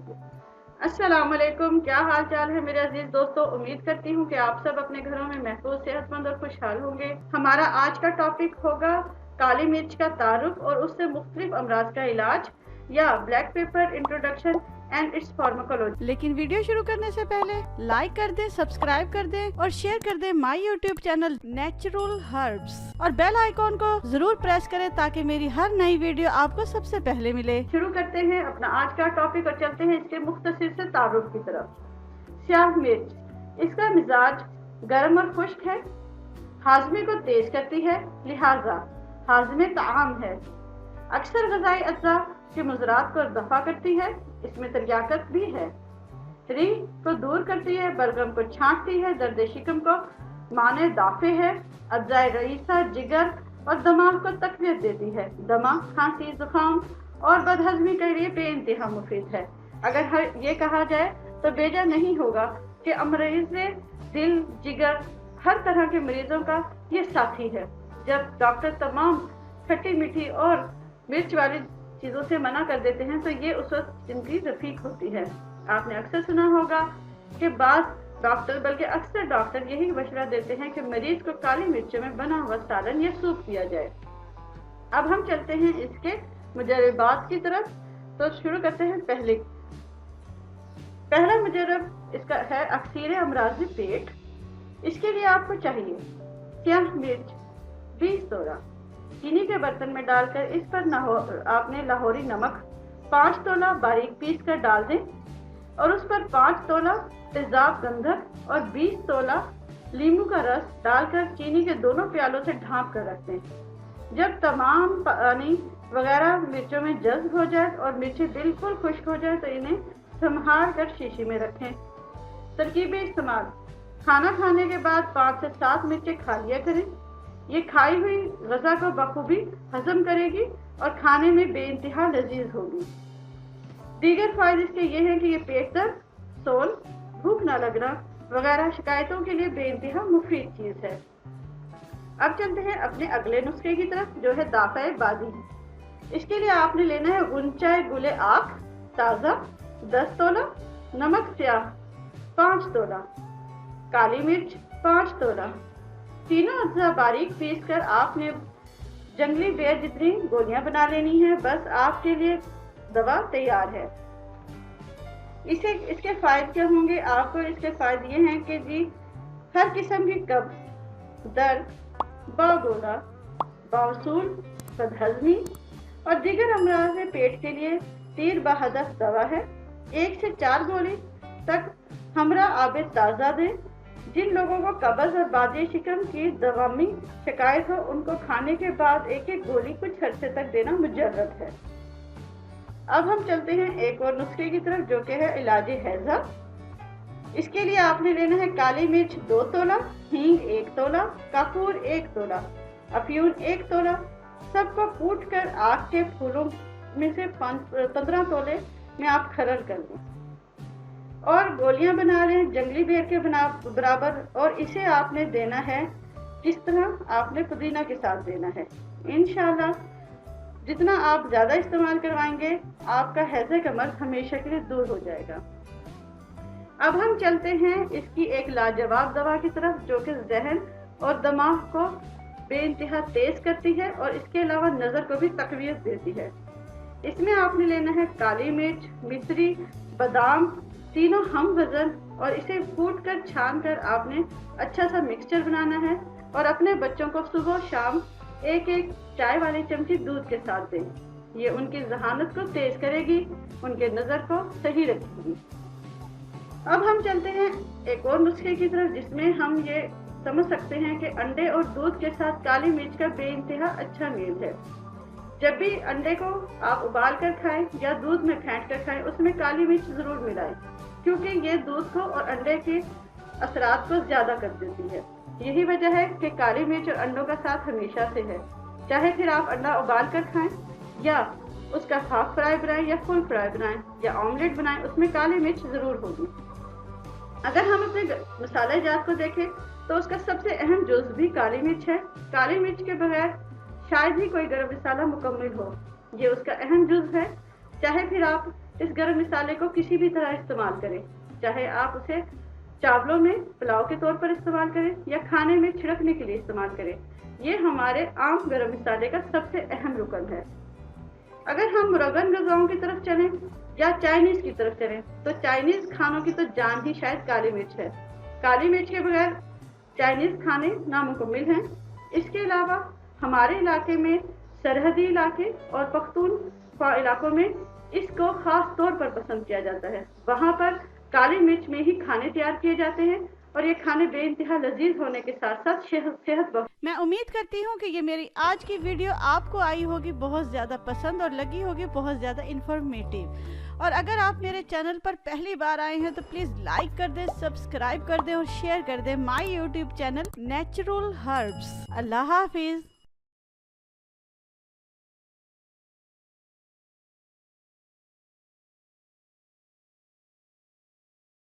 लेंगे। अस्सलाम वालेकुम, क्या हाल चाल है मेरे अजीज दोस्तों। उम्मीद करती हूँ कि आप सब अपने घरों में महफूज, सेहतमंद और खुशहाल होंगे। हमारा आज का टॉपिक होगा काली मिर्च का तारुफ और उससे मुख्तलिफ अमराज का इलाज, या black pepper introduction and it's pharmacology. लेकिन वीडियो शुरू करने से पहले लाइक कर दें, सब्सक्राइब कर दें और शेयर कर दें my YouTube channel natural herbs, और बेल आइकॉन को जरूर प्रेस करें ताकि मेरी हर नई वीडियो आपको सबसे पहले मिले। शुरू करते हैं अपना आज का टॉपिक और चलते हैं इसके मुख्तसर से तारुफ की तरफ। स्याह मिर्च, इसका मिजाज गर्म और खुश्क है, हाजमे को तेज करती है, लिहाजा हाजमे ताम है। अक्सर गजाई अज्जा के मुजरात को दफा करती है, इसमें तरियाकत भी है। रिंग को दूर करती है, बलगम को छांटती है, दर्द शिकम को माने दाफे है, अज्जाए रईसा जिगर और दमाग को तकवीत देती है। दमा, खांसी, जुकाम और बदहजमी के लिए बेइंतहा मुफीद है। अगर ये कहा जाए तो बेजा नहीं होगा कि अमरीज दिल, जिगर, हर तरह के मरीजों का ये साथी है। जब डॉक्टर तमाम खट्टी मीठी और मिर्च वाली चीज़ों से मना कर देते हैं तो ये उस वक्त इनकी रफीक होती है। आपने अक्सर सुना होगा कि बल्कि अक्सर डॉक्टर यही मशवरा देते हैं कि मरीज को काली मिर्चों में बना हुआ सालन या सूप दिया जाए। अब हम चलते हैं इसके मुजरबात की तरफ। तो शुरू करते हैं पहला मुजरब इसका है अक्सीर अमराज पेट। इसके लिए आपको चाहिए स्याह मिर्च 20 तोला, चीनी के बर्तन में डालकर इस पर आपने लाहौरी नमक 5 तोला बारीक पीस कर डाल दें और उस पर 5 तोला तेजाब गंधक और 20 तोला नींबू का रस डालकर चीनी के दोनों प्यालों से ढांप कर रख दें। जब तमाम पानी वगैरह मिर्चों में जज्ब हो जाए और मिर्चें बिल्कुल खुश्क हो जाए तो इन्हें संभाल कर शीशी में रखें। तरकीब इस्तेमाल: खाना खाने के बाद 5 से 7 मिर्चें खा लिया करें। ये खाई हुई ग़ज़ा को बखूबी हजम करेगी और खाने में बेइंतहा लजीज होगी। दीगर फायदे इसके ये हैं कि ये पेट दर्द, सोल, भूख न लगना वगैरह शिकायतों के लिए बेइंतहा मुफीद चीज़ है। अब चलते हैं अपने अगले नुस्खे की तरफ, जो है दाफ़े बादी। इसके लिए आपने लेना है गुंचाए गुले आख ताज़ा 10 तोला, नमक स्याह 5 तोला, काली मिर्च 5 तोला। तीनों अज्जा बारीक पीस कर आपने जंगली बेर जितनी गोलियां बना लेनी है। बस आपके लिए दवा तैयार है। इसके फायदे क्या होंगे? आपको इसके फायदे ये हैं कि जी हर किस्म की कब्ज, दर्द, बागोला, बावसूल, बदहजमी और दीगर अमराज पेट के लिए तीर बहदफ दवा है। 1 से 4 गोली तक हमरा आबे ताज़ा दें। जिन लोगों को कब्ज और बादी शिकम की दवामी शिकायत हो उनको खाने के बाद 1-1 गोली कुछ अरसे तक देना मुजर्रब है। अब हम चलते हैं एक और नुस्खे की तरफ, जो कि है इलाजी हैजा। इसके लिए आपने लेना है काली मिर्च 2 तोला, हींग 1 तोला, कपूर 1 तोला, अफयून 1 तोला। सबको कूट कर आग के फूलों में से 15 तोले में आप खरल कर लें और गोलियां बना लें जंगली बेर के बराबर। और इसे आपने देना है किस तरह? आपने पुदीना के साथ देना है। इंशाल्लाह जितना आप ज़्यादा इस्तेमाल करवाएंगे आपका हैज़े का मर्ज हमेशा के लिए दूर हो जाएगा। अब हम चलते हैं इसकी एक लाजवाब दवा की तरफ, जो कि जहन और दिमाग को बेइंतहा तेज करती है और इसके अलावा नज़र को भी तकवीत देती है। इसमें आपने लेना है काली मिर्च, मिश्री, बादाम, तीनों हम वजन, और इसे कूट कर छान कर आपने अच्छा सा मिक्सचर बनाना है और अपने बच्चों को सुबह शाम 1-1 चाय वाली चमची दूध के साथ दें। ये उनकी जहानत को तेज करेगी, उनके नज़र को सही रखेगी। अब हम चलते हैं एक और नुस्खे की तरफ, जिसमें हम ये समझ सकते हैं कि अंडे और दूध के साथ काली मिर्च का बेइंतहा अच्छा मेल है। जब भी अंडे को आप उबाल कर खाएं या दूध में फेंट कर खाएं, उसमें काली मिर्च ज़रूर मिलाएं, क्योंकि ये दूध को और अंडे के असरात को ज़्यादा कर देती है। यही वजह है कि काली मिर्च और अंडों का साथ हमेशा से है। चाहे फिर आप अंडा उबाल कर खाएं या उसका हाफ फ्राई बनाएं या फुल फ्राई बनाएं या ऑमलेट बनाएं, उसमें काली मिर्च ज़रूर होगी। अगर हम अपने मसाले जात को देखें तो उसका सबसे अहम जुज़ भी काली मिर्च है। काली मिर्च के बगैर शायद ही कोई गरम मसाला मुकम्मल हो, ये उसका अहम जुज़ है। चाहे फिर आप इस गरम मसाले को किसी भी तरह इस्तेमाल करें, चाहे आप उसे चावलों में पुलाव के तौर पर इस्तेमाल करें या खाने में छिड़कने के लिए इस्तेमाल करें। ये हमारे आम गरम मसाले का सबसे अहम रुकन है। अगर हम मुरगन गज़ाओं की तरफ चलें या चाइनीज़ की तरफ चलें तो चाइनीज़ खानों की तो जान ही शायद काली मिर्च है। काली मिर्च के बगैर चाइनीज़ खाने नामुकम्मिल हैं। इसके अलावा हमारे इलाके में सरहदी इलाके और पख्तूनख्वा इलाकों में इसको ख़ास तौर पर पसंद किया जाता है। वहाँ पर काली मिर्च में ही खाने तैयार किए जाते हैं और ये खाने बेइंतहा लजीज होने के साथ साथ सेहत बख्श। मैं उम्मीद करती हूँ कि ये मेरी आज की वीडियो आपको आई होगी बहुत ज़्यादा पसंद और लगी होगी बहुत ज़्यादा इन्फॉर्मेटिव। और अगर आप मेरे चैनल पर पहली बार आए हैं तो प्लीज़ लाइक कर दें, सब्सक्राइब कर दें और शेयर कर दें my YouTube channel natural herbs. अल्लाह हाफिज़।